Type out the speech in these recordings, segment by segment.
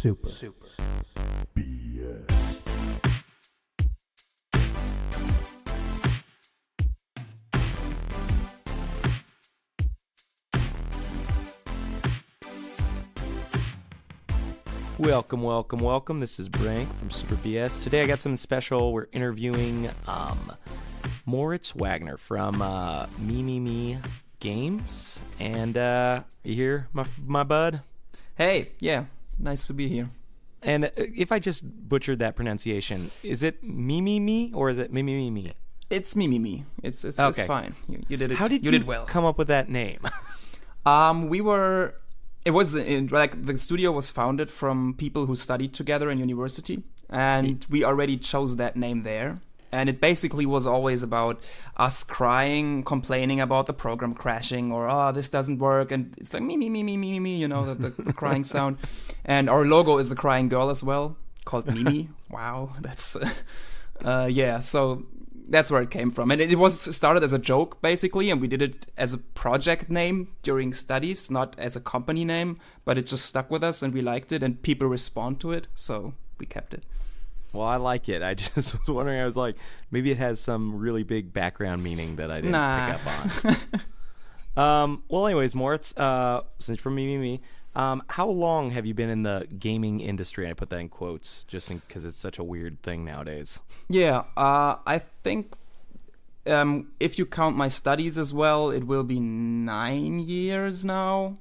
Super. BS. Welcome. This is Brank from Super BS. Today I got something special. We're interviewing Moritz Wagner from Me Games. And you here, my bud? Hey, yeah, nice to be here. And if I just butchered that pronunciation, is it Me or is it Me? It's me. It's fine. You did it. How did you did well. come up with that name? It was like the studio was founded from people who studied together in university, and we already chose that name there. And it basically was always about us crying, complaining about the program crashing, or this doesn't work, and it's like me, you know, the crying sound. And our logo is a crying girl as well, called Mimi. Wow, that's yeah. So that's where it came from, and it was started as a joke basically, and we did it as a project name during studies, not as a company name, but it just stuck with us and we liked it and people respond to it, so we kept it. Well, I like it. I just was wondering, I was like, maybe it has some really big background meaning that I didn't pick up on. Well, anyways, Moritz, since from Me, how long have you been in the gaming industry? I put that in quotes just because it's such a weird thing nowadays. Yeah, I think if you count my studies as well, it will be 9 years now.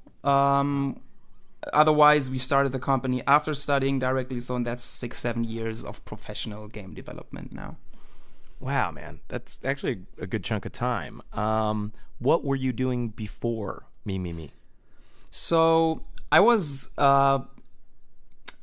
Otherwise, we started the company after studying directly, so that's 6-7 years of professional game development now. Wow, man, that's actually a good chunk of time. What were you doing before Me? So I was,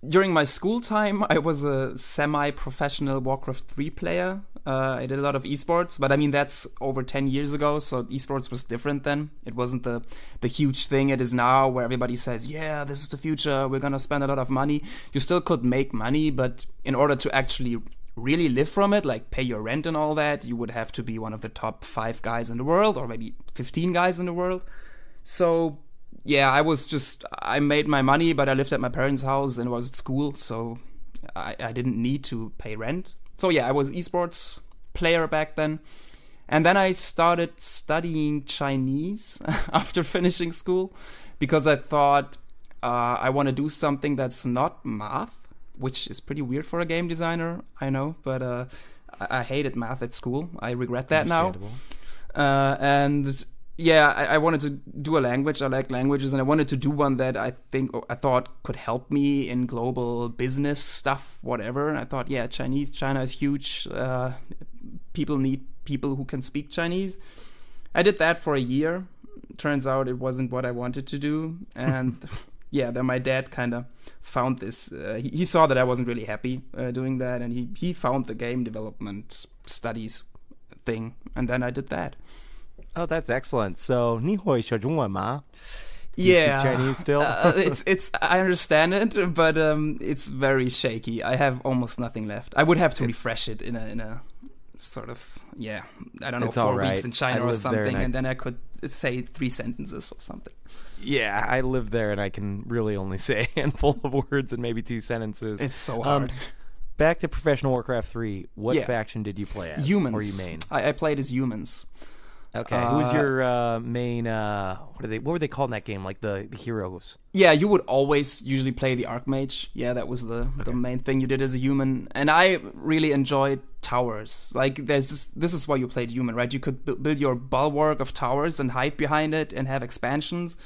during my school time, I was a semi-professional Warcraft 3 player. I did a lot of esports, but I mean, that's over 10 years ago, so esports was different then. It wasn't the huge thing it is now, where everybody says, yeah, this is the future, we're gonna spend a lot of money. You still could make money, but in order to actually really live from it, like pay your rent and all that, you would have to be one of the top 5 guys in the world, or maybe 15 guys in the world. So yeah, I made my money, but I lived at my parents' house and was at school, so I didn't need to pay rent. So yeah, I was esports player back then. And then I started studying Chinese after finishing school, because I thought I want to do something that's not math, which is pretty weird for a game designer, I know, but I hated math at school. I regret that now. And yeah, I wanted to do a language. I like languages, and I wanted to do one that I thought could help me in global business stuff, whatever. And I thought, yeah, China is huge. People need people who can speak Chinese. I did that for a year. Turns out it wasn't what I wanted to do. And yeah, then my dad kind of found this. He saw that I wasn't really happy doing that, and he found the game development studies thing. And then I did that. Oh, that's excellent. So, 你会说中文吗? Yeah, you speak Chinese still? It's I understand it, but it's very shaky. I have almost nothing left. I would have to refresh it in a sort of, yeah, I don't know, 4 weeks in China or something, and then I could say 3 sentences or something. Yeah, I live there, and I can really only say a handful of words and maybe 2 sentences. It's so hard. Back to Professional Warcraft 3. What faction did you play as? Humans. Or you main? I played as humans. Okay, who's your main, what were they called in that game, like the heroes? Yeah, you would always usually play the Archmage. Yeah, that was the main thing you did as a human. And I really enjoyed towers. Like, this is why you played human, right? You could build your bulwark of towers and hide behind it and have expansions.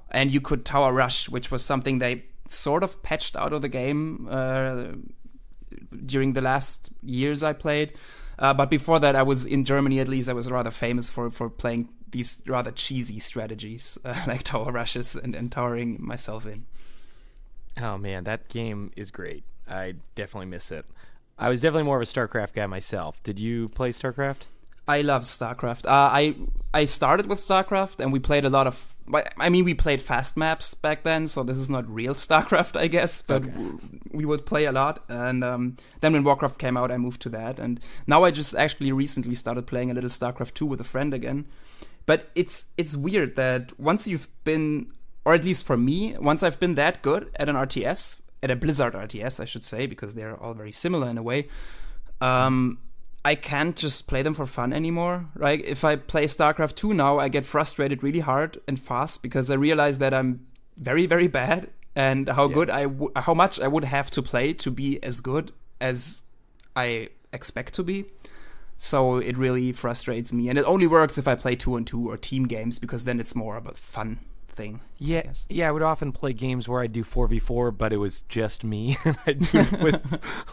And you could tower rush, which was something they sort of patched out of the game during the last years I played. But before that, I was in Germany, at least. I was rather famous for playing these rather cheesy strategies, like tower rushes and towering myself in. Oh, man, that game is great. I definitely miss it. I was definitely more of a StarCraft guy myself. Did you play StarCraft? I love StarCraft. I started with StarCraft, and we played a lot of... I mean, we played fast maps back then, so this is not real StarCraft, I guess, but we would play a lot. And then when Warcraft came out, I moved to that. And now I just actually recently started playing a little StarCraft 2 with a friend again. But it's weird that once you've been, or at least for me, once I've been that good at an RTS, at a Blizzard RTS, I should say, because they're all very similar in a way, I can't just play them for fun anymore, right? If I play StarCraft 2 now, I get frustrated really hard and fast because I realize that I'm very, very bad, and how how much I would have to play to be as good as I expect to be. So it really frustrates me, and it only works if I play 2-on-2 or team games, because then it's more of a fun thing. Yeah, I would often play games where I'd do 4v4, but it was just me, and I'd do it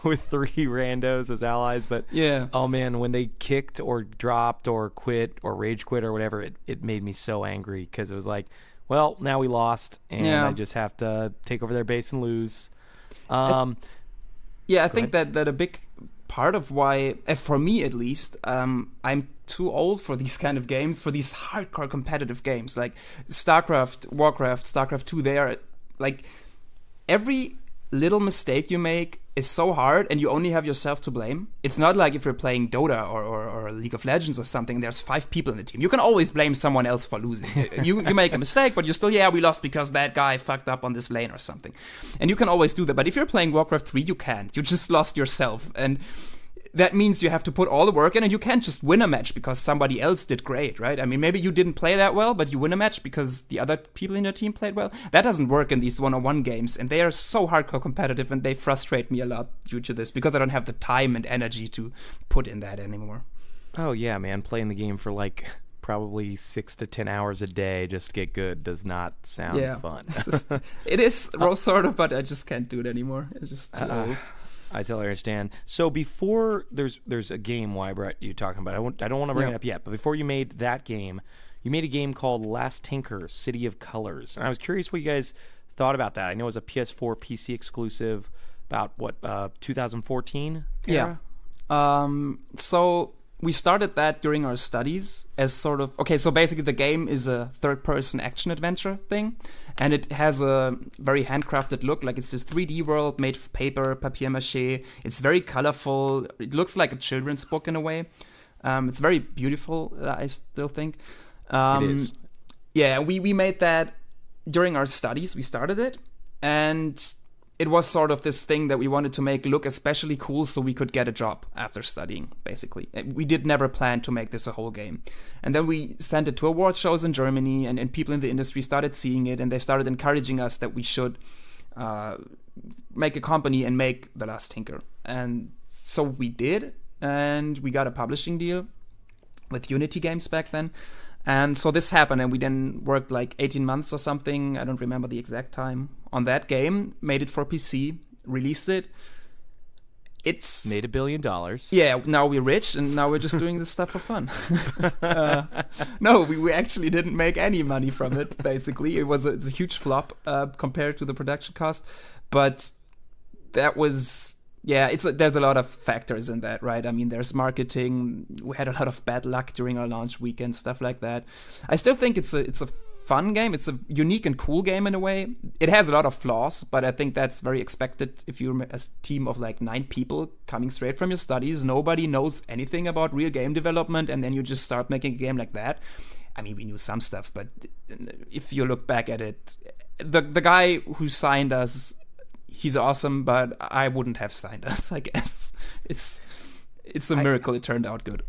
with 3 randos as allies. But oh man, when they kicked or dropped or quit or rage quit or whatever, it made me so angry, because it was like, well, now we lost, and I just have to take over their base and lose. I think that a big part of why, for me at least, I'm too old for these kind of games, for these hardcore competitive games like StarCraft, Warcraft, StarCraft 2. They are like, every little mistake you make is so hard, and you only have yourself to blame. It's not like if you're playing Dota or League of Legends or something, there's 5 people in the team. You can always blame someone else for losing. you make a mistake, but you still, we lost because that guy fucked up on this lane or something. And you can always do that. But if you're playing Warcraft 3, you can't. You just lost yourself. And that means you have to put all the work in, and you can't just win a match because somebody else did great, right? I mean, maybe you didn't play that well, but you win a match because the other people in your team played well. That doesn't work in these one-on-one games, and they are so hardcore competitive, and they frustrate me a lot due to this, because I don't have the time and energy to put in that anymore. Oh yeah, man, playing the game for like probably 6 to 10 hours a day just to get good does not sound fun. It is sort of, but I just can't do it anymore. It's just too old. I totally understand. So before there's a game why I brought you talking about, I don't want to bring it up yet, but before you made that game, you made a game called Last Tinker, City of Colors. And I was curious what you guys thought about that. I know it was a PS4 PC exclusive about 2014 era? So we started that during our studies as sort of, so basically the game is a third-person action-adventure thing, and it has a very handcrafted look, like it's this 3D world made of paper, papier-mâché. It's very colorful. It looks like a children's book in a way. It's very beautiful, I still think. It is. Yeah, we made that during our studies. We started it, and it was sort of this thing that we wanted to make look especially cool so we could get a job after studying, basically. We did never plan to make this a whole game. And then we sent it to award shows in Germany, and people in the industry started seeing it, and they started encouraging us that we should make a company and make The Last Tinker. And so we did, and we got a publishing deal with Unity Games back then. And so this happened, and we then worked like 18 months or something, I don't remember the exact time, on that game, made it for PC, released it. It's made $1 billion. Yeah, now we're rich, and now we're just doing this stuff for fun. No, we actually didn't make any money from it, basically. It's a huge flop compared to the production cost. But that was... there's a lot of factors in that, right? I mean, there's marketing. We had a lot of bad luck during our launch weekend, stuff like that. I still think it's a fun game. It's a unique and cool game in a way. It has a lot of flaws, but I think that's very expected if you're a team of like 9 people coming straight from your studies. Nobody knows anything about real game development, and then you just start making a game like that. I mean, we knew some stuff, but if you look back at it, the guy who signed us, he's awesome, but I wouldn't have signed us, I guess. It's a miracle it turned out good.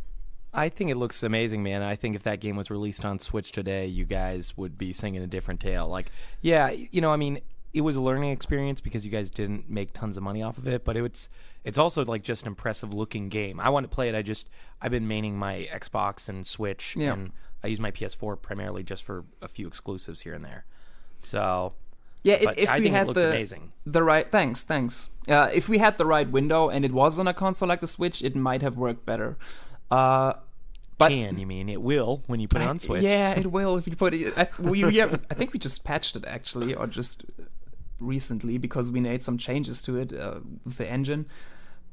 I think it looks amazing, man. I think if that game was released on Switch today, you guys would be singing a different tale. Like, I mean, it was a learning experience because you guys didn't make tons of money off of it, but it's also like just an impressive looking game. I want to play it. I've been maining my Xbox and Switch, and I use my PS4 primarily just for a few exclusives here and there. So... Yeah, if I we think had it amazing. The right... Thanks. If we had the right window and it was on a console like the Switch, it might have worked better. You mean? It will when you put it on Switch. Yeah, it will if you put it... I think we just patched it, actually, or just recently, because we made some changes to it with the engine.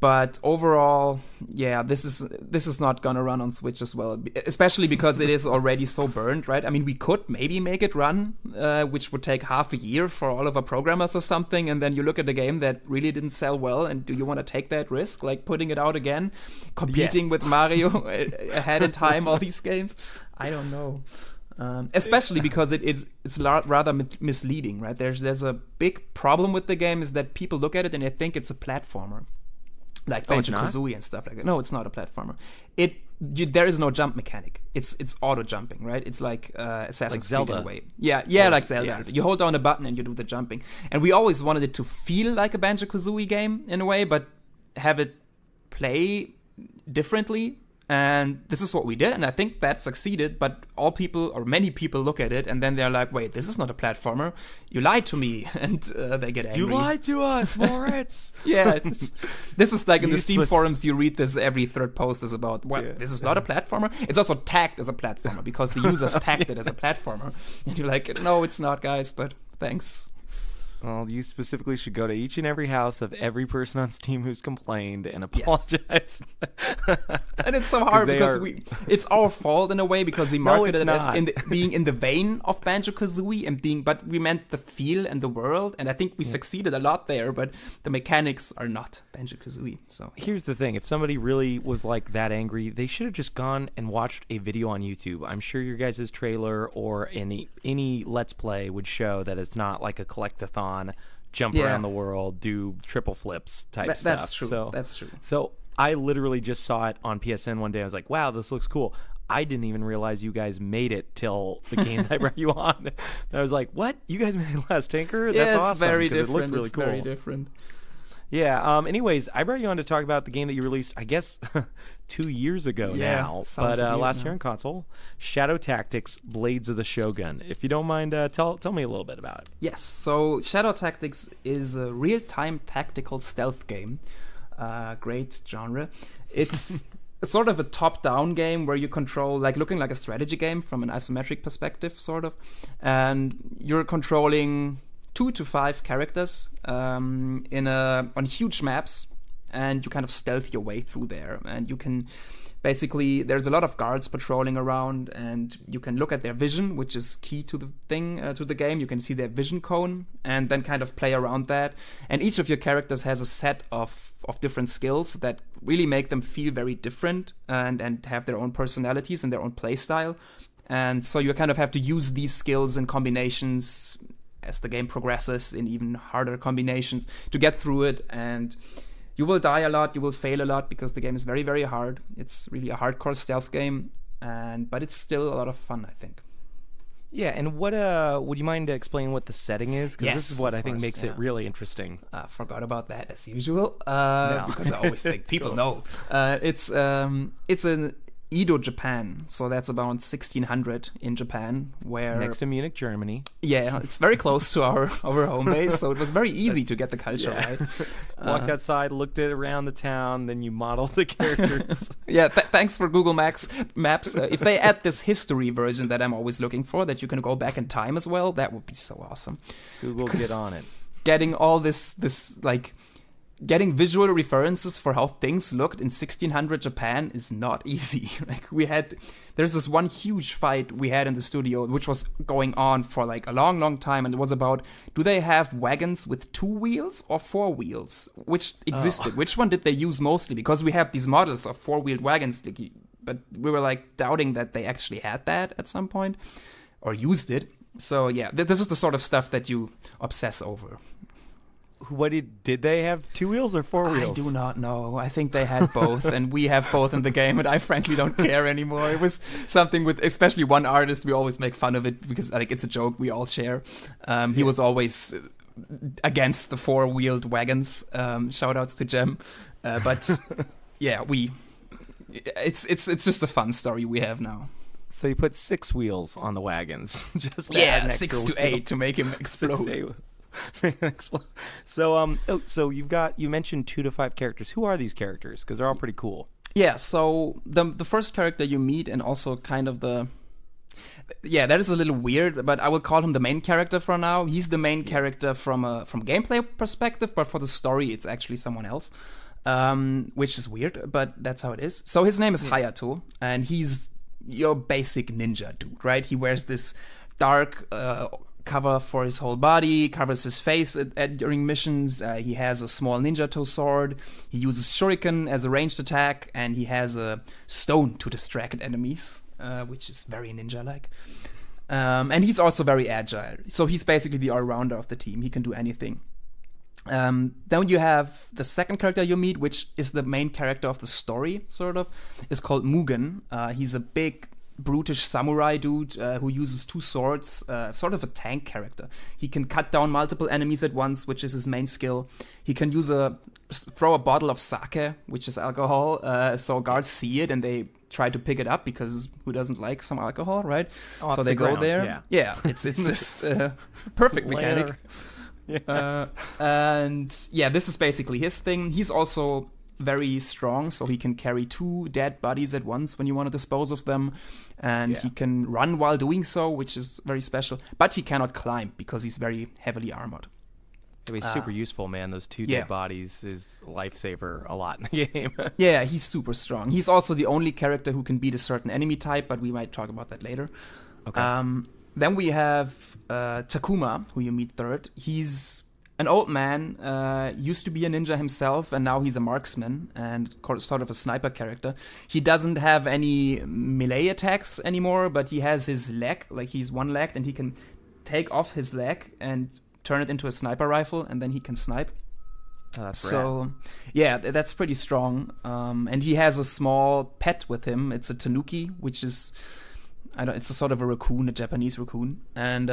But overall, this is not gonna run on Switch as well, especially because it is already so burned, right? I mean, we could maybe make it run, which would take half a year for all of our programmers or something, and then you look at a game that really didn't sell well, and do you want to take that risk, like putting it out again, competing with Mario ahead in time, all these games? I don't know. Especially because it's rather misleading, right? There's a big problem with the game is that people look at it and they think it's a platformer, like Banjo-Kazooie and stuff like that. No, it's not a platformer. There is no jump mechanic. It's auto jumping, right? It's like Assassin's Creed in a way. Yeah, like Zelda. Yeah. You hold down a button and you do the jumping. And we always wanted it to feel like a Banjo-Kazooie game in a way, but have it play differently. And this is what we did, and I think that succeeded, but many people look at it, and then they're like, wait, this is not a platformer. You lied to me, and they get angry. You lied to us, Moritz! Yeah, this is like in the Steam forums, you read this, every third post is about, this is not a platformer? It's also tagged as a platformer, because the users tagged it as a platformer. And you're like, no, it's not, guys, but thanks. Well, you specifically should go to each and every house of every person on Steam who's complained and apologize. Yes. And it's so hard because it's our fault in a way because we marketed it as being in the vein of Banjo-Kazooie but we meant the feel and the world, and I think we succeeded a lot there, but the mechanics are not Banjo-Kazooie. So here's the thing. If somebody really was like that angry, they should have just gone and watched a video on YouTube. I'm sure your guys' trailer or any Let's Play would show that it's not like a collect-a-thon, jump around the world, do triple flips type stuff. That's true. That's true. So I literally just saw it on PSN one day. I was like, wow, this looks cool. I didn't even realize you guys made it till the game that I brought you on. And I was like, what? You guys made Last Tinker? That's awesome. It's very different. It looked really cool. Very different. Yeah. Anyways, I brought you on to talk about the game that you released, I guess, 2 years ago now. But last year on console, Shadow Tactics: Blades of the Shogun. If you don't mind, tell me a little bit about it. Yes. So Shadow Tactics is a real-time tactical stealth game. Great genre. It's sort of a top-down game where you control, looking like a strategy game from an isometric perspective, sort of. And you're controlling 2 to 5 characters on huge maps, and you kind of stealth your way through there. And you can basically, there's a lot of guards patrolling around, and you can look at their vision, which is key to the to the game. You can see their vision cone, and then kind of play around that. And each of your characters has a set of different skills that really make them feel very different and have their own personalities and their own play style. And so you kind of have to use these skills in combinations as the game progresses, in even harder combinations, to get through it. And you will die a lot, you will fail a lot, because the game is very, very hard. It's really a hardcore stealth game, but it's still a lot of fun, I think. Yeah, and what would you mind explaining what the setting is? Because this is what I think makes it really interesting. Forgot about that as usual, because I always think people know. It's an Edo, Japan, so that's about 1600 in Japan, where next to Munich, Germany. Yeah, it's very close to our home base, so it was very easy to get the culture right. Walked outside, looked around the town, then you modeled the characters. Thanks for Google Maps. If they add this history version that I'm always looking for, that you can go back in time as well, that would be so awesome. Google, get on it. Getting all this getting visual references for how things looked in 1600 Japan is not easy. There's this one huge fight we had in the studio, which was going on for a long, long time, and it was about, do they have wagons with 2 wheels or 4 wheels? Which existed? Which one did they use mostly? Because we have these models of 4-wheeled wagons, but we were doubting that they actually had that at some point or used it. So yeah, this is the sort of stuff that you obsess over. What did they have 2 wheels or 4 wheels? I do not know. I think they had both, and we have both in the game, and I frankly don't care anymore. It was something with, especially one artist, we always make fun of it because it's a joke we all share. He was always against the 4-wheeled wagons. Shout outs to Jem. But yeah, it's just a fun story we have now. So you put 6 wheels on the wagons. Just 6 to 8 to make him explode. So you mentioned 2 to 5 characters. Who are these characters? Because they're all pretty cool. Yeah, so the first character you meet, and also kind of that is a little weird, but I will call him the main character for now. He's the main character from gameplay perspective, but for the story it's actually someone else, which is weird, but that's how it is. So his name is Hayato, and he's your basic ninja dude, right? He wears this dark cover for his whole body, covers his face during missions. He has a small ninja toe sword. He uses shuriken as a ranged attack, and he has a stone to distract enemies, which is very ninja-like. And he's also very agile. So he's basically the all-rounder of the team. He can do anything. Then you have the second character you meet, which is the main character of the story, sort of. Is called Mugen. He's a big, brutish samurai dude who uses 2 swords, sort of a tank character. He can cut down multiple enemies at once, which is his main skill. He can throw a bottle of sake, which is alcohol, so guards see it and they try to pick it up, because who doesn't like some alcohol, right? So they go there. Yeah, it's just perfect mechanic. And yeah, this is basically his thing. He's also very strong, so he can carry 2 dead bodies at once when you want to dispose of them, and he can run while doing so, which is very special. But he cannot climb because he's very heavily armored. He's super useful, man. Those 2 dead bodies is lifesaver a lot in the game. Yeah, he's super strong. He's also the only character who can beat a certain enemy type, but we might talk about that later. Okay. Then we have Takuma, who you meet third. He's an old man, used to be a ninja himself, and now he's a marksman and sort of a sniper character. He doesn't have any melee attacks anymore, but he has his leg, like he's one-legged, and he can take off his leg and turn it into a sniper rifle, and then he can snipe. That's rad. Yeah, that's pretty strong. And he has a small pet with him. It's a tanuki, which is... it's a sort of a raccoon, a Japanese raccoon, and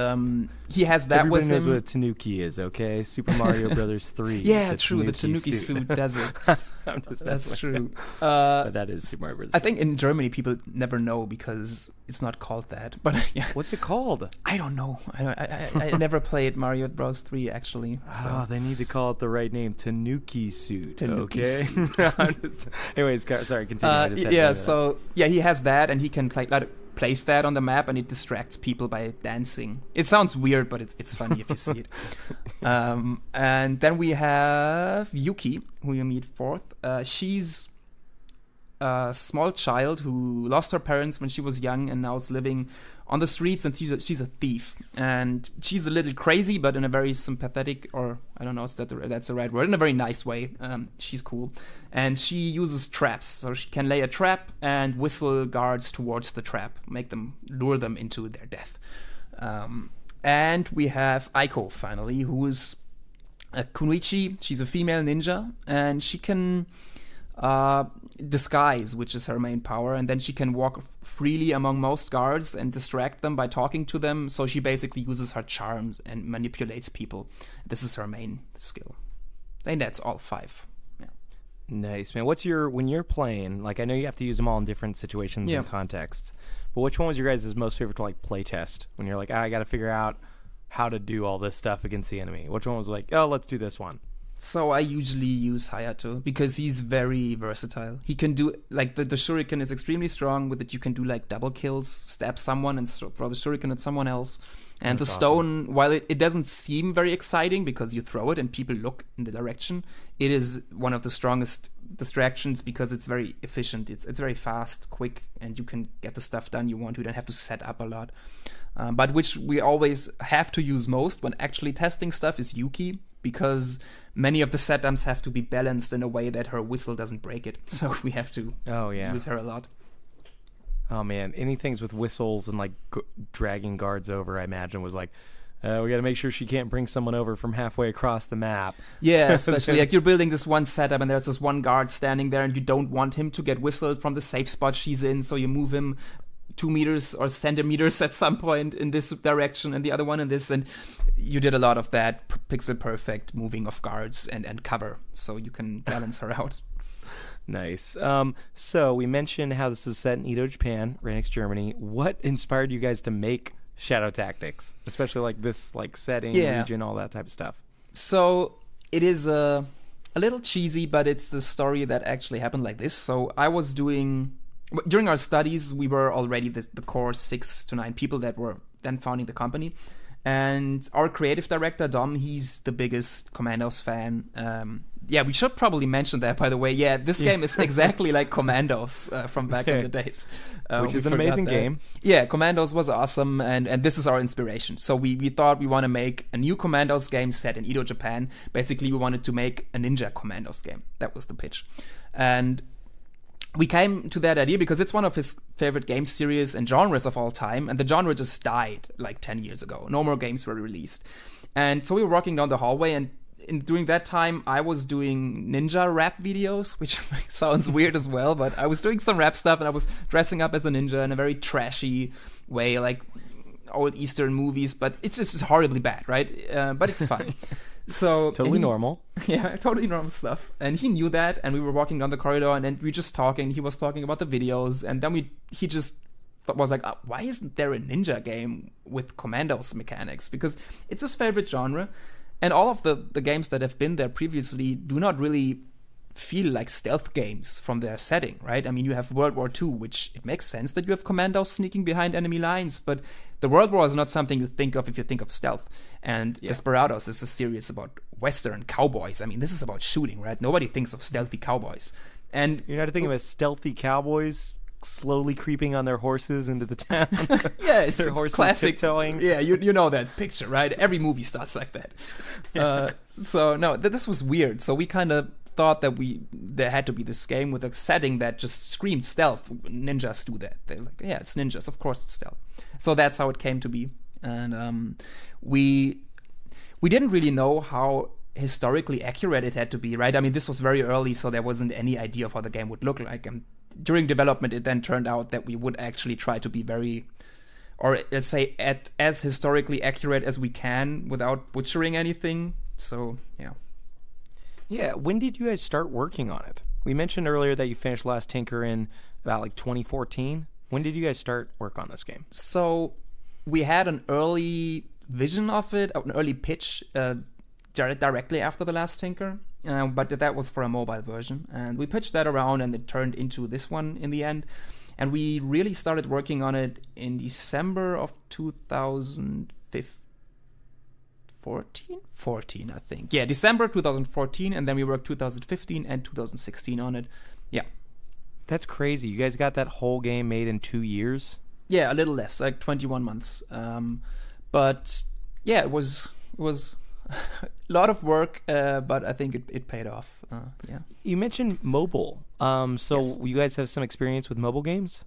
he has that Everybody with him. Everybody knows what a tanuki is, okay? Super Mario Brothers 3. Yeah, true. The tanuki suit does it. That's true. But that is Super Mario Brothers 3. I think in Germany people never know because it's not called that. But yeah. What's it called? I don't know. I never played Mario Bros 3 actually. So. Oh, they need to call it the right name. Tanuki suit. Tanuki okay. Suit. Anyways, sorry. Continue. He has that, and he can place that on the map, and it distracts people by dancing. It sounds weird, but it's funny if you see it. And then we have Yuki, who you meet fourth. She's a small child who lost her parents when she was young and now is living on the streets, and she's a thief. And she's a little crazy, but in a very sympathetic, or I don't know if that's the right word, in a very nice way. She's cool. And she uses traps, so she can lay a trap and whistle guards towards the trap, lure them into their death. And we have Aiko, finally, who is a Kunoichi. She's a female ninja, and she can disguise, which is her main power, and then she can walk freely among most guards and distract them by talking to them. So she basically uses her charms and manipulates people. This is her main skill. And that's all 5. Yeah. Nice, man. When you're playing, like, I know you have to use them all in different situations and contexts, but which one was your guys' most favorite to like play test when you're like, I got to figure out how to do all this stuff against the enemy? Which one was like, oh, let's do this one? So I usually use Hayato because he's very versatile. He can do, like, the shuriken is extremely strong with it. You can do, like, double kills, stab someone and throw the shuriken at someone else. And that's the stone, awesome. While it doesn't seem very exciting because you throw it and people look in the direction, it is one of the strongest distractions because it's very efficient. It's very fast, quick, and you can get the stuff done you want to. You don't have to set up a lot. But which we always have to use most when actually testing stuff is Yuki, because many of the setups have to be balanced in a way that her whistle doesn't break it. So we have to use her a lot. Oh, man. Anything with whistles and, like, dragging guards over, I imagine, was like, we got to make sure she can't bring someone over from halfway across the map. Yeah, especially, like, you're building this one setup and there's this one guard standing there and you don't want him to get whistled from the safe spot she's in, so you move him 2 meters or centimeters at some point in this direction and the other one in this, and you did a lot of that pixel perfect moving of guards and cover, so you can balance her out. Nice. So we mentioned how this is set in Edo, Japan, Radix, Germany. What inspired you guys to make Shadow Tactics, especially like this, like setting, region, all that type of stuff? So it is a little cheesy, but it's the story that actually happened like this. So I was during our studies, we were already the core 6 to 9 people that were then founding the company. And our creative director, Dom, he's the biggest Commandos fan. We should probably mention that, by the way. Yeah, this game is exactly like Commandos from back in the days. Which is an amazing game. Yeah, Commandos was awesome, and this is our inspiration. So we thought we want to make a new Commandos game set in Edo, Japan. Basically, we wanted to make a ninja Commandos game. That was the pitch. And we came to that idea because it's one of his favorite game series and genres of all time, and the genre just died like 10 years ago. No more games were released. And so we were walking down the hallway, and during that time, I was doing ninja rap videos, which sounds weird as well, but I was doing some rap stuff, and I was dressing up as a ninja in a very trashy way, like old Eastern movies, but it's just horribly bad, right? But it's fun. So totally normal. Yeah, totally normal stuff. And he knew that, and we were walking down the corridor, and then we were just talking. He was talking about the videos, and then he just was like, why isn't there a ninja game with commandos mechanics? Because it's his favorite genre, and all of the games that have been there previously do not really feel like stealth games from their setting, right? I mean, you have World War II, which it makes sense that you have commandos sneaking behind enemy lines, but the World War is not something you think of if you think of stealth. And Desperados is a series about Western cowboys. I mean, this is about shooting, right? Nobody thinks of stealthy cowboys. And you're not thinking of stealthy cowboys slowly creeping on their horses into the town. Yeah, it's classic. Tiptoeing. Yeah, you know that picture, right? Every movie starts like that. So no, this was weird. So we kind of thought that there had to be this game with a setting that just screamed stealth. Ninjas do that. They're like, yeah, it's ninjas. Of course it's stealth. So that's how it came to be. And we didn't really know how historically accurate it had to be, right? I mean, this was very early, so there wasn't any idea of how the game would look like. And during development, it then turned out that we would actually try to be very, or let's say, as historically accurate as we can without butchering anything. So, yeah. Yeah, when did you guys start working on it? We mentioned earlier that you finished Last Tinker in about like 2014. When did you guys start work on this game? So we had an early vision of it, an early pitch directly after The Last Tinker, but that was for a mobile version. And we pitched that around, and it turned into this one in the end. And we really started working on it in December of 2014, I think. Yeah, December 2014, and then we worked 2015 and 2016 on it. Yeah. That's crazy. You guys got that whole game made in 2 years? Yeah, a little less, like 21 months. But yeah, it was a lot of work, but I think it paid off. Yeah. You mentioned mobile. So Yes. You guys have some experience with mobile games?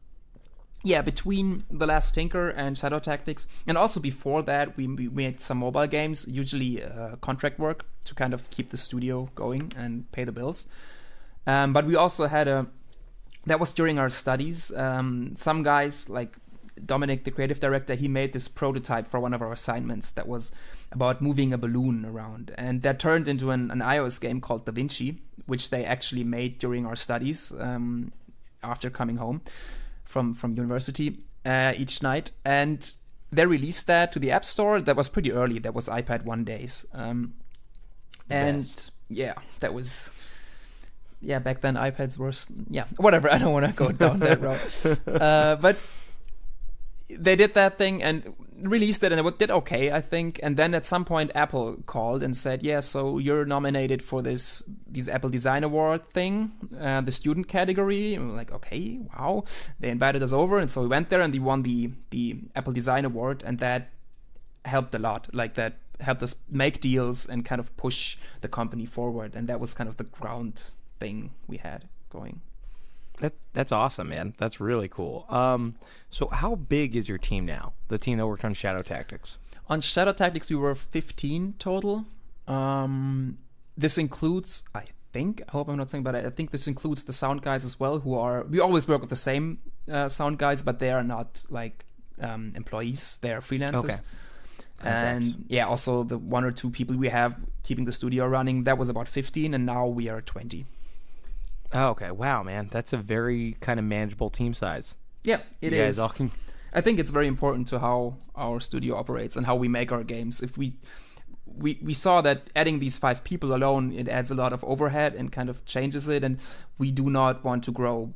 Yeah, between The Last Tinker and Shadow Tactics, and also before that, we made some mobile games, usually contract work to kind of keep the studio going and pay the bills. But we also had that was during our studies. Some guys, like Dominic, the creative director, he made this prototype for one of our assignments that was about moving a balloon around. And that turned into an iOS game called Da Vinci, which they actually made during our studies after coming home from university each night. And they released that to the App Store. That was pretty early. That was iPad 1 days. And yeah, that was... Yeah, back then iPads were... Yeah, whatever. I don't want to go down that road. But they did that thing and released it, and it did okay, I think. And then at some point, Apple called and said, yeah, so you're nominated for these Apple Design Award thing, the student category. And we're like, okay, wow. They invited us over, and so we went there, and we won the Apple Design Award, and that helped a lot. Like, that helped us make deals and kind of push the company forward. And that was kind of the ground thing we had going. That's awesome, man. That's really cool. So how big is your team now? The team that worked on Shadow Tactics? On Shadow Tactics, we were 15 total. This includes, I hope I'm not saying, but I think this includes the sound guys as well, we always work with the same sound guys, but they are not like employees. They are freelancers. Okay. And yeah, also the 1 or 2 people we have keeping the studio running, that was about 15, and now we are 20. Oh, okay. Wow, man. That's a very kind of manageable team size. Yeah, it is. I think it's very important to how our studio operates and how we make our games. If we saw that adding these 5 people alone, it adds a lot of overhead and kind of changes it, and we do not want to grow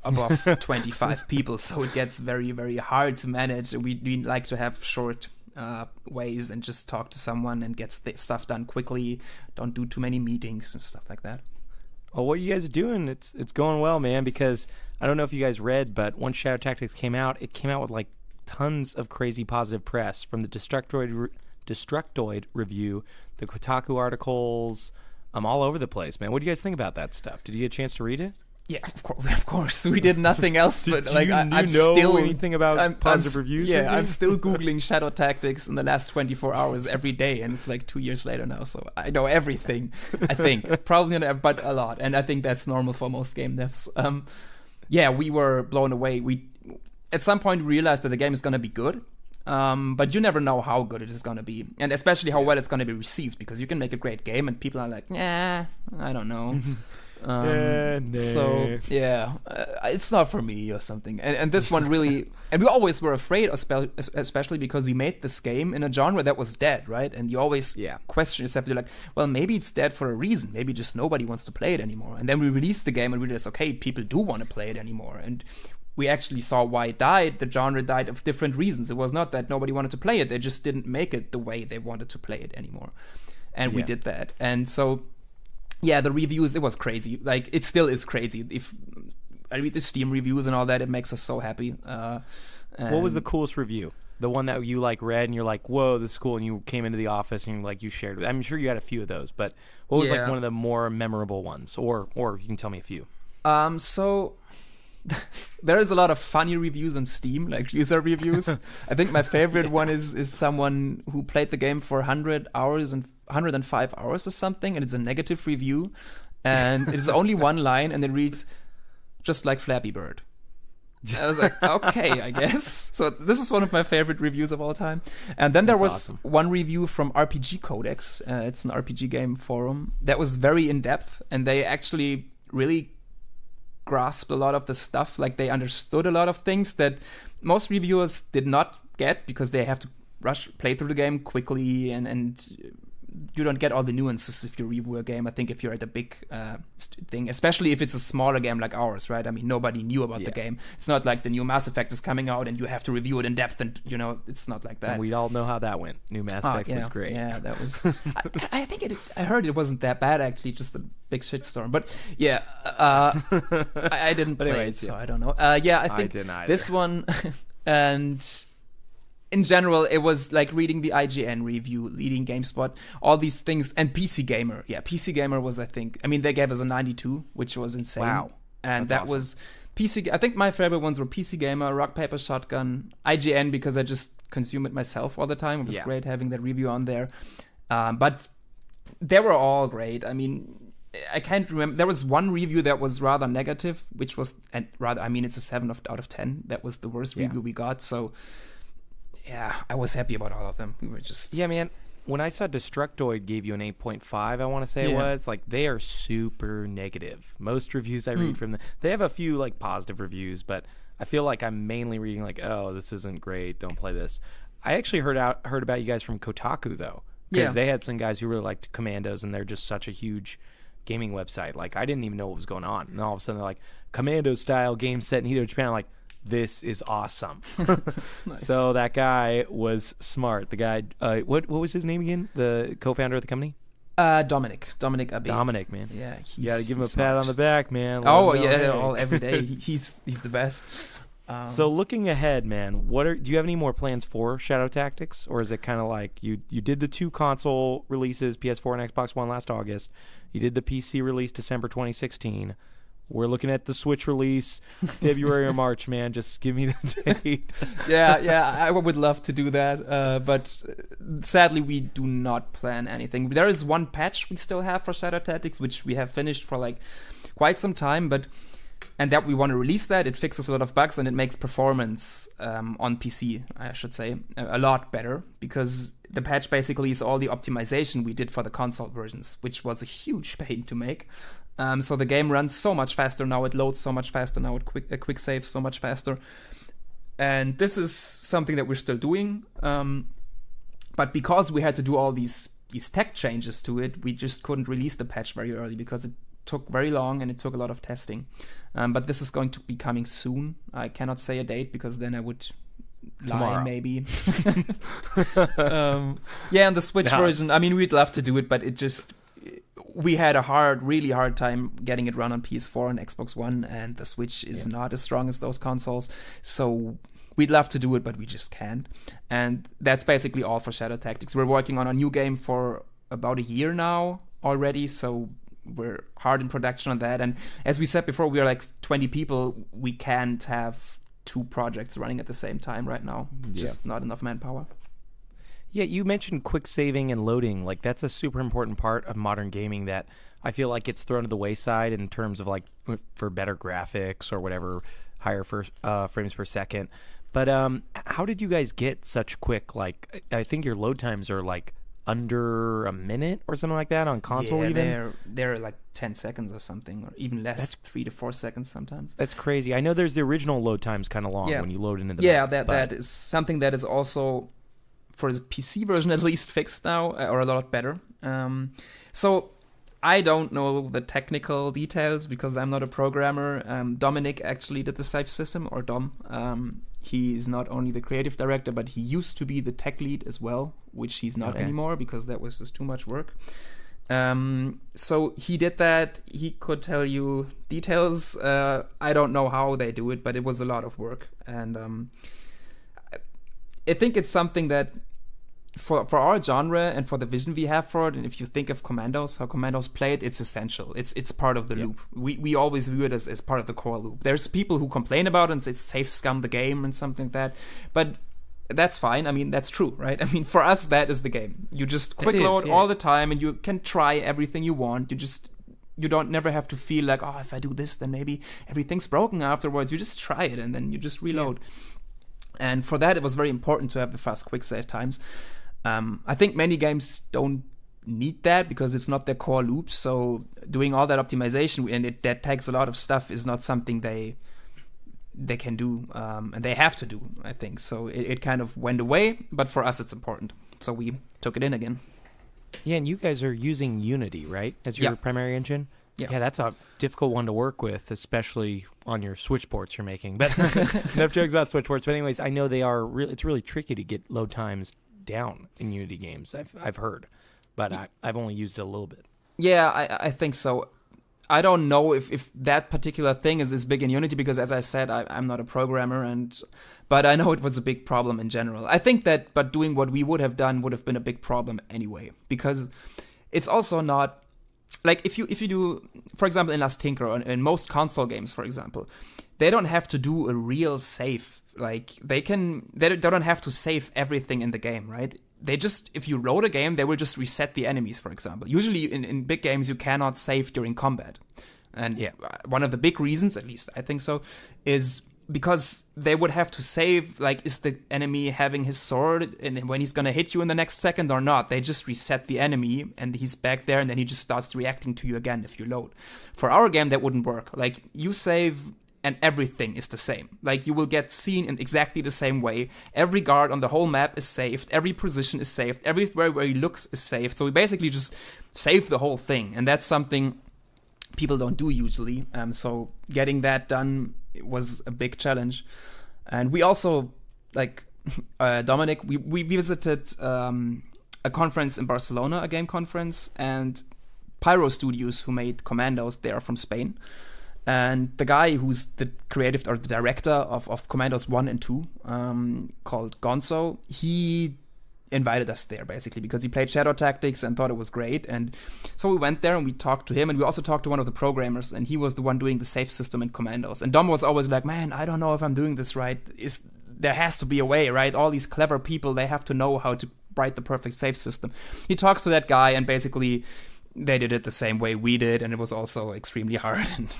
above 25 people, so it gets very, very hard to manage. We like to have short ways and just talk to someone and get stuff done quickly. Don't do too many meetings and stuff like that. Well, what you guys are doing, it's going well, man, because I don't know if you guys read, but once Shadow Tactics came out, it came out with like tons of crazy positive press from the Destructoid review, the Kotaku articles, all over the place, man. What do you guys think about that stuff? Did you get a chance to read it? Yeah, of course. We did nothing else. But like, I'm still anything about positive reviews? Yeah, I'm still googling Shadow Tactics in the last 24 hours every day, and it's like 2 years later now. So I know everything. I think probably not, but a lot, and I think that's normal for most game devs. Yeah, we were blown away. We at some point realized that the game is going to be good. But you never know how good it is going to be, and especially how well it's going to be received, because you can make a great game and people are like, I don't know. So yeah, it's not for me or something. And this one really, and we always were afraid, especially because we made this game in a genre that was dead, right? And you always question yourself. You're like, well, maybe it's dead for a reason. Maybe just nobody wants to play it anymore. And then we released the game and we realized, okay, people do want to play it anymore. And we actually saw why it died. The genre died of different reasons. It was not that nobody wanted to play it. They just didn't make it the way they wanted to play it anymore. And we did that. And so, yeah, the reviews, it was crazy. Like, it still is crazy. If I read the Steam reviews and all that, it makes us so happy. What was the coolest review? The one that you like read and you're like, whoa, this is cool, and you came into the office and like you shared it. I'm sure you had a few of those, but what was like one of the more memorable ones? Or you can tell me a few. So there is a lot of funny reviews on Steam, like user reviews. I think my favorite one is someone who played the game for 100 hours and 105 hours or something, and it's a negative review, and it's only one line, and it reads, "Just like Flappy Bird." I was like, okay, I guess. So this is one of my favorite reviews of all time. And then there was one review from RPG Codex. It's an RPG game forum that was very in-depth, and they actually really grasped a lot of the stuff. Like, they understood a lot of things that most reviewers did not get, because they have to play through the game quickly, and you don't get all the nuances if you review a game. I think if you're at a big thing, especially if it's a smaller game like ours, right? I mean, nobody knew about the game. It's not like the new Mass Effect is coming out and you have to review it in depth, and it's not like that. And we all know how that went. New Mass Effect was great. Yeah, that was. I think I heard it wasn't that bad, actually, just a big shitstorm. But yeah, I didn't play it, so I don't know. I think I didn't either. This one and. In general, it was like reading the IGN review, reading GameSpot, all these things, and PC Gamer. Yeah, PC Gamer was, I think, they gave us a 92, which was insane. Wow. And that was PC. I think my favorite ones were PC Gamer, Rock Paper Shotgun, IGN, because I just consume it myself all the time. It was great having that review on there. But they were all great. I mean, I can't remember. There was one review that was rather negative, which was, it's a 7 out of 10. That was the worst review we got. So, yeah, I was happy about all of them. We were just... Yeah, man. When I saw Destructoid gave you an 8.5, I want to say it was, like, they are super negative. Most reviews I read from them, they have a few, like, positive reviews, but I feel like I'm mainly reading, like, oh, this isn't great, don't play this. I actually heard about you guys from Kotaku, though, because they had some guys who really liked Commandos, and they're just such a huge gaming website. Like, I didn't even know what was going on. And all of a sudden, they're like, Commando-style game set in Edo, Japan. I'm like, this is awesome. Nice. So that guy was smart. The guy, what was his name again? The co-founder of the company? Dominic Abbey. Dominic, man. Yeah, you got to give him a pat on the back, man. Every day. He's the best. So looking ahead, man, do you have any more plans for Shadow Tactics, or is it kind of like you did the 2 console releases, PS4 and Xbox One last August? You did the PC release December 2016. We're looking at the Switch release February or March, man. Just give me the date. Yeah, I would love to do that, but sadly we do not plan anything. There is one patch we still have for Shadow Tactics, which we have finished for like quite some time, and that we want to release that. It fixes a lot of bugs and it makes performance on PC, I should say, a lot better, because the patch basically is all the optimization we did for the console versions, which was a huge pain to make. So the game runs so much faster now, it loads so much faster now, it quick saves so much faster. And this is something that we're still doing. But because we had to do all these tech changes to it, we just couldn't release the patch very early because it took very long and it took a lot of testing. But this is going to be coming soon. I cannot say a date because then I would lie, maybe. And the Switch version, I mean, we'd love to do it, but it just... We had a really hard time getting it run on PS4 and Xbox One, and the Switch is not as strong as those consoles. So we'd love to do it, but we just can't. And that's basically all for Shadow Tactics. We're working on a new game for about a year now already, so we're hard in production on that. And as we said before, we are like 20 people. We can't have 2 projects running at the same time right now. Just not enough manpower. Yeah, you mentioned quick saving and loading. Like, that's a super important part of modern gaming that I feel like it's thrown to the wayside in terms of, like, for better graphics or whatever, higher frames per second. But how did you guys get such quick, like, I think your load times are, like, under a minute or something like that on console even? They're like 10 seconds or something, or even less. That's 3 to 4 seconds sometimes. That's crazy. I know there's the original load times kind of long when you load into the map. That is something that is also, for the PC version at least, fixed now, or a lot better. So I don't know the technical details because I'm not a programmer. Dominic actually did the save system, or Dom. He's not only the creative director, but he used to be the tech lead as well, which he's not anymore because that was just too much work. So he did that. He could tell you details. I don't know how they do it, but it was a lot of work. And I think it's something that for our genre and for the vision we have for it, and if you think of Commandos, how Commandos play it, it's essential. It's part of the loop. We always view it as part of the core loop. There's people who complain about it and say it's safe scum the game and something like that, but that's fine. I mean, that's true, right? I mean, for us, that is the game. You just quick load all the time, and you can try everything you want. You don't never have to feel like, oh, if I do this, then maybe everything's broken afterwards. You just try it, and then you just reload. And for that, it was very important to have the fast quick save times. I think many games don't need that because it's not their core loop. So doing all that optimization, and that takes a lot of stuff, is not something they can do, and they have to do, I think. So it kind of went away, but for us it's important. So we took it in again. Yeah, and you guys are using Unity, right, as your primary engine? Yeah, that's a difficult one to work with, especially on your Switch ports you're making. But enough jokes about Switch ports. But anyways, I know it's really tricky to get load times down in Unity games. I've heard, but I've only used it a little bit. Yeah, I think so. I don't know if that particular thing is big in Unity because, as I said, I'm not a programmer, but I know it was a big problem in general. I think that, but doing what we would have done would have been a big problem anyway, because it's also not like if you do, for example, in Last Tinker or in most console games, for example, they don't have to do a real save. Like they don't have to save everything in the game, right? They just, if you load a game, they will just reset the enemies, for example. Usually in big games, you cannot save during combat. And one of the big reasons, at least I think so, is because they would have to save, like, is the enemy having his sword and when he's going to hit you in the next second or not? They just reset the enemy and he's back there and then he just starts reacting to you again if you load. For our game, that wouldn't work. Like, you save and everything is the same. Like, you will get seen in exactly the same way. Every guard on the whole map is saved. Every position is saved. Everywhere where he looks is saved. So we basically just save the whole thing. And that's something people don't do usually. So getting that done was a big challenge. And we also, like, Dominic, we visited a conference in Barcelona, a game conference, and Pyro Studios, who made Commandos, they are from Spain. And the guy who's the creative or the director of Commandos 1 and 2, called Gonzo, he invited us there basically because he played Shadow Tactics and thought it was great. And so we went there and we talked to him, and we also talked to one of the programmers, and he was the one doing the save system in Commandos. And Dom was always like, man, I don't know if I'm doing this right. There has to be a way, right? All these clever people, they have to know how to write the perfect save system. He talks to that guy, and basically they did it the same way we did, and it was also extremely hard. And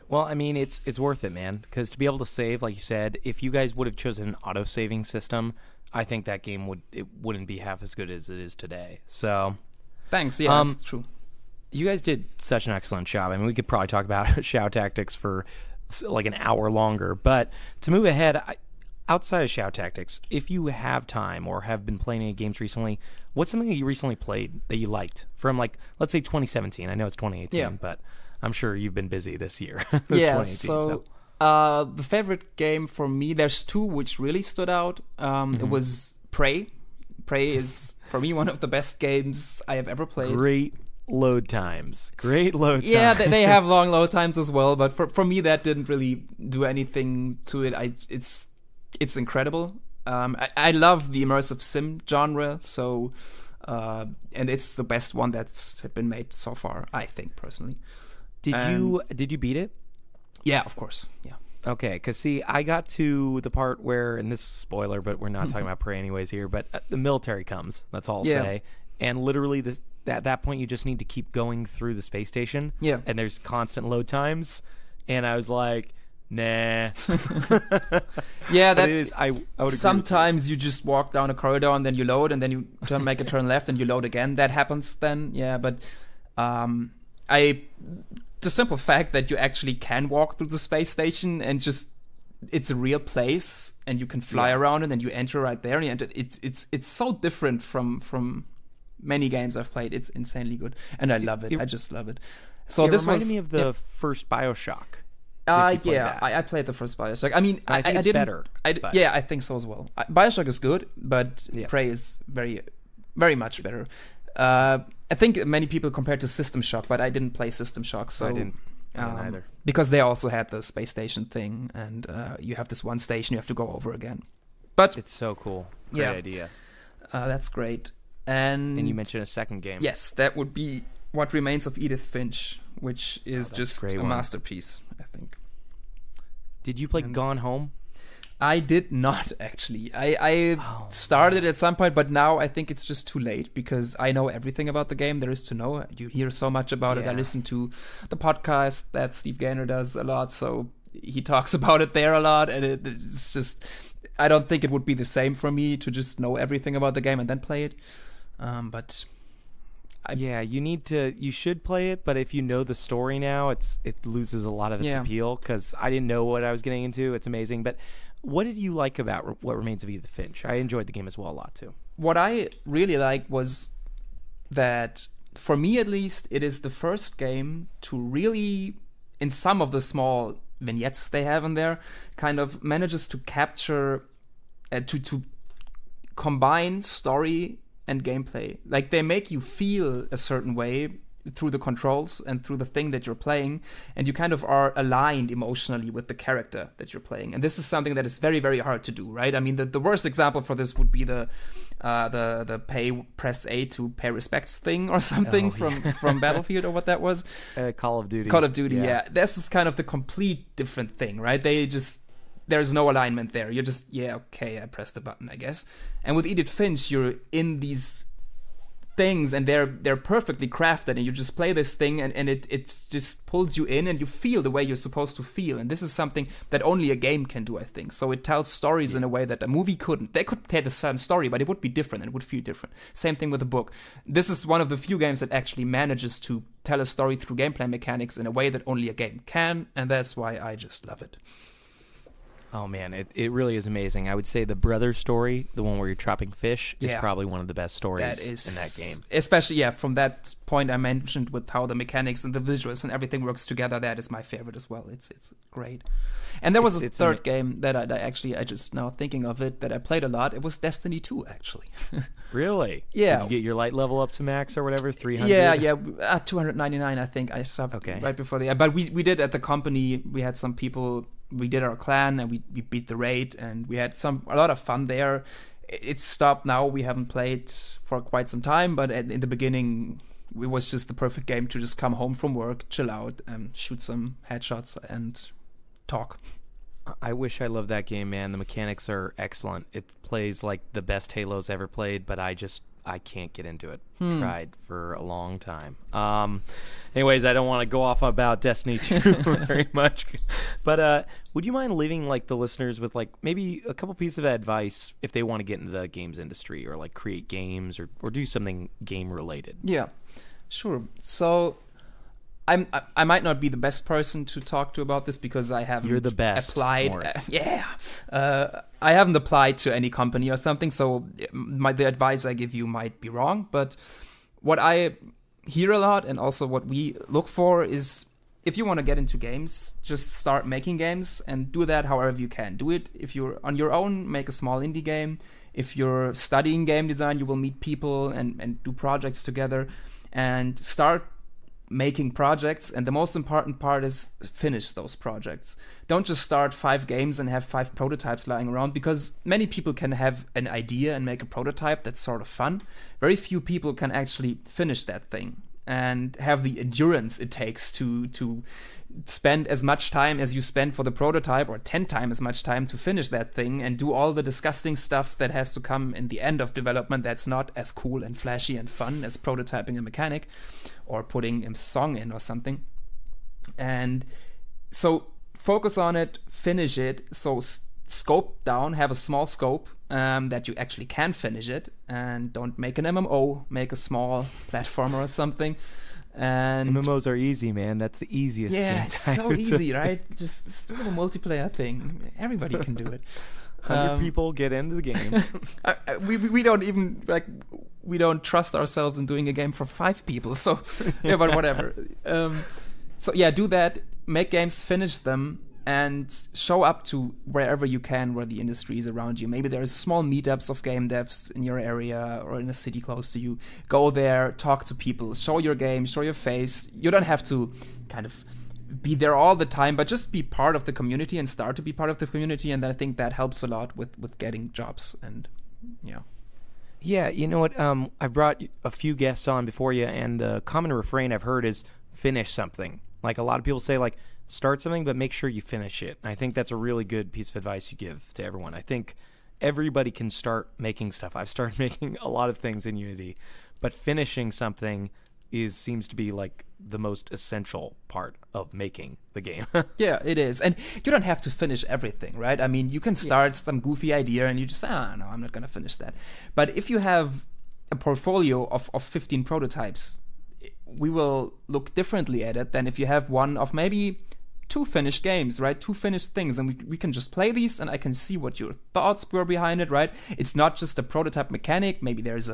well, I mean, it's worth it, man, because to be able to save, like you said, if you guys would have chosen an auto-saving system, I think that game wouldn't be half as good as it is today. So, thanks. Yeah, that's true. You guys did such an excellent job. I mean, we could probably talk about Shadow Tactics for like an hour longer, but to move ahead, outside of Shadow Tactics, if you have time or have been playing any games recently, what's something that you recently played that you liked from, like, let's say 2017? I know it's 2018, but I'm sure you've been busy this year. So the favorite game for me, there's two which really stood out. It was Prey. Prey is, for me, one of the best games I have ever played. Great load times. Yeah, they have long load times as well, but for me, that didn't really do anything to it. It's incredible. I love the immersive sim genre, so and it's the best one that's been made so far, I think, personally. Did you beat it? Yeah, of course. Yeah. Okay, because see, I got to the part where, and this is a spoiler, but we're not talking about Prey anyways here, but the military comes. That's all I'll say. And literally, at that point, you just need to keep going through the space station. Yeah. And there's constant load times. And I was like, nah. Yeah, that is. I would sometimes you just walk down a corridor and then you load, and then you make a turn left and you load again. That happens then. Yeah, but the simple fact that you actually can walk through the space station and just it's a real place and you can fly around it and you enter right there and you enter, it's so different from many games I've played. It's insanely good and I love it. I just love it. So this reminded me of the first BioShock. I played the first BioShock. I mean, I think it's better. Yeah, I think so as well. BioShock is good, but Prey is very, very much better. I think many people compare to System Shock, but I didn't play System Shock, so I didn't either. Because they also had the space station thing, and you have this one station you have to go over again. But it's so cool. Great idea. That's great. And you mentioned a second game. Yes, that would be What Remains of Edith Finch, which is just a masterpiece, I think. Did you play Gone Home? I did not, actually. I started at some point, but now I think it's just too late because I know everything about the game there is to know. You hear so much about it. I listen to the podcast that Steve Gaynor does a lot, so he talks about it there a lot, and it's just... I don't think it would be the same for me to just know everything about the game and then play it. But... you should play it, but if you know the story now, it loses a lot of its appeal because I didn't know what I was getting into. It's amazing, but... What did you like about What Remains of Edith Finch? I enjoyed the game as well a lot, too. What I really liked was that, for me at least, it is the first game to really, in some of the small vignettes they have in there, kind of manages to capture, to combine story and gameplay. Like, they make you feel a certain way through the controls and through the thing that you're playing, and you kind of are aligned emotionally with the character that you're playing. And this is something that is very, very hard to do, right? I mean, the worst example for this would be the press A to pay respects thing or something from Battlefield or what that was. Call of Duty. Call of Duty, yeah. This is kind of the complete different thing, right? There's no alignment there. You're just, I press the button, I guess. And with Edith Finch, you're in these things and they're perfectly crafted and you just play this thing and it just pulls you in and you feel the way you're supposed to feel, and this is something that only a game can do, I think. So it tells stories in a way that a movie couldn't. They could tell the same story, but it would be different and it would feel different. Same thing with a book. This is one of the few games that actually manages to tell a story through gameplay mechanics in a way that only a game can, and that's why I just love it. Oh, man, it really is amazing. I would say the brother story, the one where you're trapping fish, is probably one of the best stories in that game. Especially, from that point I mentioned with how the mechanics and the visuals and everything works together, that is my favorite as well. It's great. And there was a third game that I just now thinking of it, that I played a lot. It was Destiny 2, actually. Really? Yeah. Did you get your light level up to max or whatever, 300? Yeah, at 299, I think. I stopped right before the... But we did at the company, we had some people... We did our clan and we beat the raid and we had a lot of fun there. It's stopped now. We haven't played for quite some time, but in the beginning, it was just the perfect game to just come home from work, chill out, and shoot some headshots and talk. I wish I loved that game, man. The mechanics are excellent. It plays like the best Halos ever played, but I can't get into it. Tried for a long time. Anyways, I don't want to go off about Destiny 2 very much. But would you mind leaving like the listeners with like maybe a couple pieces of advice if they want to get into the games industry or like create games or do something game related? Yeah, sure. So I might not be the best person to talk to about this because I haven't applied. I haven't applied to any company or something, so the advice I give you might be wrong. But what I hear a lot and also what we look for is if you want to get into games, just start making games and do that however you can. Do it if you're on your own, make a small indie game. If you're studying game design, you will meet people and do projects together and start making projects, and the most important part is finish those projects. Don't just start 5 games and have 5 prototypes lying around, because many people can have an idea and make a prototype that's sort of fun. Very few people can actually finish that thing and have the endurance it takes to spend as much time as you spend for the prototype, or 10 times as much time to finish that thing and do all the disgusting stuff that has to come in the end of development that's not as cool and flashy and fun as prototyping a mechanic or putting a song in or something. And so focus on it, finish it. So scope down, have a small scope that you actually can finish it, and don't make an MMO, make a small platformer or something. And MMOs are easy, man. That's the easiest. Yeah, it's so easy, right? Just do a multiplayer thing. Everybody can do it. 100 people get into the game. We don't even we don't trust ourselves in doing a game for 5 people. So yeah, but whatever. So yeah, do that. Make games, finish them, and show up to wherever you can, where the industry is around you. Maybe there's small meetups of game devs in your area or in a city close to you. Go there, talk to people, show your game, show your face. You don't have to kind of be there all the time, but just be part of the community and start to be part of the community. And I think that helps a lot with getting jobs. And yeah, you know what? I brought a few guests on before you, and the common refrain I've heard is finish something. Like, a lot of people say, like, start something, but make sure you finish it. And I think that's a really good piece of advice you give to everyone. I think everybody can start making stuff. I've started making a lot of things in Unity, but finishing something seems to be like the most essential part of making the game. Yeah, it is. And you don't have to finish everything, right? I mean, you can start some goofy idea and you just say, no, I'm not going to finish that. But if you have a portfolio of 15 prototypes, we will look differently at it than if you have one of maybe 2 finished games, right? 2 finished things, and we can just play these, and I can see what your thoughts were behind it, right? It's not just a prototype mechanic. Maybe there's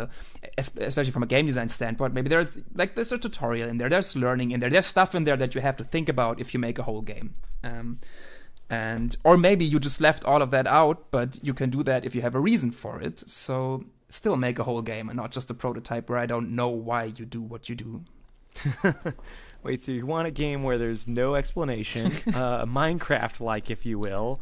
especially from a game design standpoint, maybe there's a tutorial in there, there's learning in there, there's stuff in there that you have to think about if you make a whole game. Or maybe you just left all of that out, but you can do that if you have a reason for it. So still make a whole game and not just a prototype where I don't know why you do what you do. Wait, so you want a game where there's no explanation, Minecraft-like, if you will.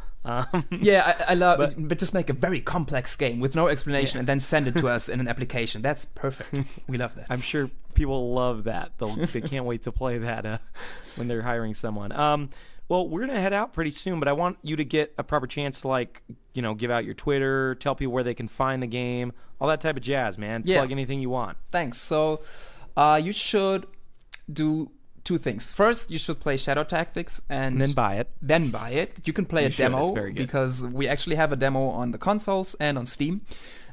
Yeah, I love it, but just make a very complex game with no explanation and then send it to us in an application. That's perfect. We love that. I'm sure people love that. They can't wait to play that when they're hiring someone. Well, we're going to head out pretty soon, but I want you to get a proper chance to, give out your Twitter, tell people where they can find the game, all that type of jazz, man. Yeah. Plug anything you want. Thanks. So you should do 2 things. First, you should play Shadow Tactics and then buy it. You can play a demo because we actually have a demo on the consoles and on Steam.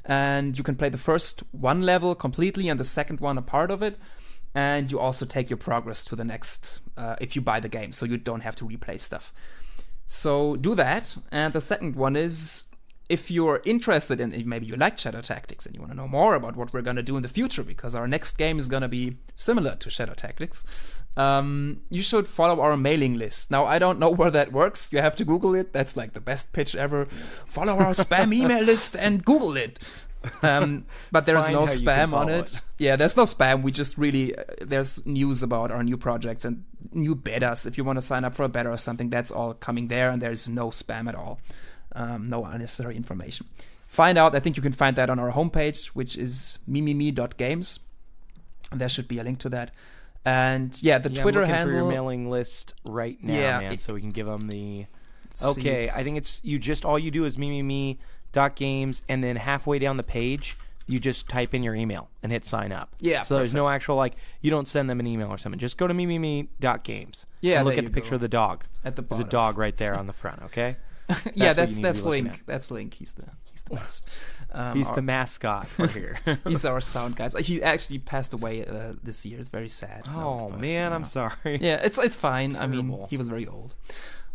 And you can play the first 1 level completely and the second one a part of it. And you also take your progress to the next if you buy the game, so you don't have to replay stuff. So do that. And the second one is, if you're interested in, maybe you like Shadow Tactics and you want to know more about what we're going to do in the future, because our next game is going to be similar to Shadow Tactics, you should follow our mailing list. Now, I don't know where that works. You have to Google it. That's like the best pitch ever. Follow our spam email list and Google it. But there's no spam on it. Yeah, there's no spam. We just really, there's news about our new projects and new betas. If you want to sign up for a beta or something, that's all coming there, and there's no spam at all. No unnecessary information. Find out, I think you can find that on our homepage, which is mimimi.games. And there should be a link to that. And yeah, the Twitter handle. For your mailing list right now, man, so we can give them the. Okay, I think it's all you do is mimimi.games, and then halfway down the page, you just type in your email and hit sign up. Yeah. So there's no actual, you don't send them an email or something. Just go to mimimi.games. Yeah. And look at the picture of the dog. At the bottom. There's a dog right there on the front, okay? That's Link. That's Link. He's the best. He's the mascot for here. He's our sound guy. He actually passed away this year. It's very sad. Oh man, I'm sorry. Yeah, it's fine. I mean, he was very old,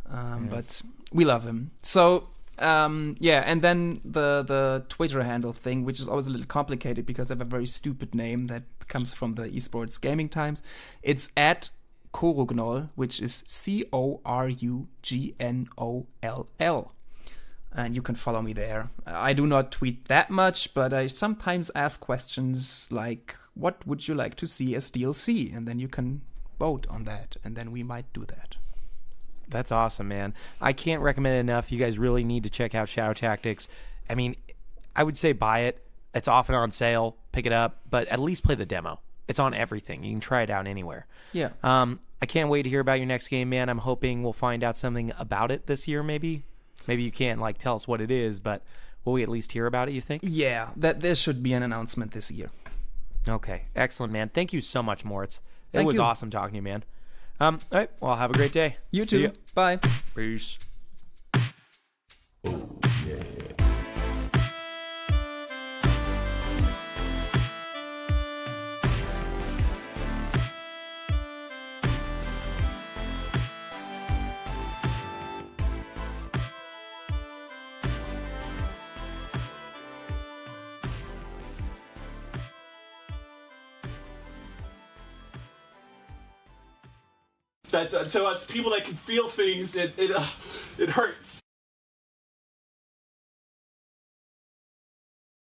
but we love him. So and then the Twitter handle thing, which is always a little complicated because I have a very stupid name that comes from the esports gaming times. It's at Corugnol, which is CORUGNOLL. And you can follow me there. I do not tweet that much, but I sometimes ask questions like, what would you like to see as DLC? And then you can vote on that, and then we might do that. That's awesome, man. I can't recommend it enough. You guys really need to check out Shadow Tactics. I mean, I would say buy it. It's often on sale. Pick it up, but at least play the demo. It's on everything. You can try it out anywhere. Yeah. I can't wait to hear about your next game, man. I'm hoping we'll find out something about it this year, maybe. Maybe you can't like tell us what it is, but will we at least hear about it, you think? Yeah, that there should be an announcement this year. Okay. Excellent, man. Thank you so much, Moritz. It Thank was you. awesome talking to you, man. All right. Well, have a great day. You See too. ya. Bye. Peace. That's to us people that can feel things. It hurts.